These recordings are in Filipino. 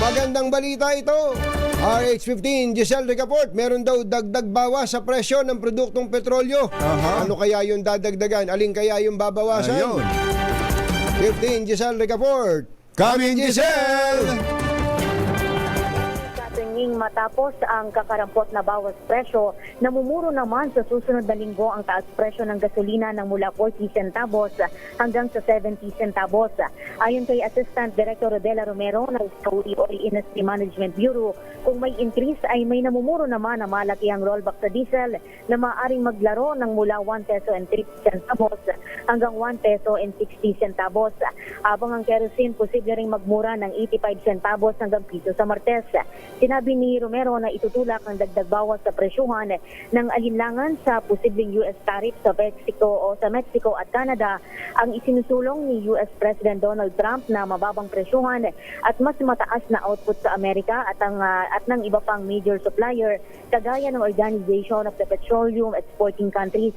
Magandang balita ito. RH15, Giselle Ricaport, meron daw dagdag bawas sa presyo ng produktong petrolyo. Ano kaya yung dadagdagan? Alin kaya yung babawasan? Ayun. 15, Giselle Ricaport. Coming, Giselle! Matapos ang kakarampot na bawas presyo, namumuro naman sa susunod na linggo ang taas presyo ng gasolina ng mula 40 centavos hanggang sa 70 centavos. Ayon kay Assistant Director Rodela Romero ng Saudi Oil Industry Management Bureau, kung may increase ay may namumuro naman na malaki ang rollback sa diesel na maaaring maglaro ng mula 1 peso and 3 centavos hanggang 1 peso and 60 centavos. Habang ang kerosene posible ring magmura ng 85 centavos hanggang piso sa Martes. Sinabi ni Romero na itutulak ang dagdag bawas sa presyuhan ng alinlangan sa posibleng US tariff sa Mexico at Canada ang isinusulong ni US President Donald Trump na mababang presyuhan at mas mataas na output sa Amerika at ng iba pang major supplier kagaya ng Organization of the Petroleum Exporting Countries.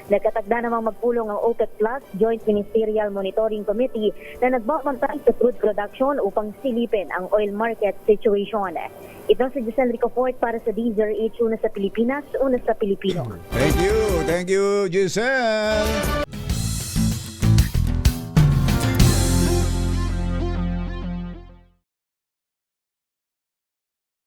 Nagkatagda namang magpulong ang OPEC Plus Joint Ministerial Monitoring Committee na nagbabantay sa crude production upang silipin ang oil market situation. Ito si Giselle Ricaport para sa DZRH, una sa Pilipinas, una sa Pilipino. Thank you, Giselle!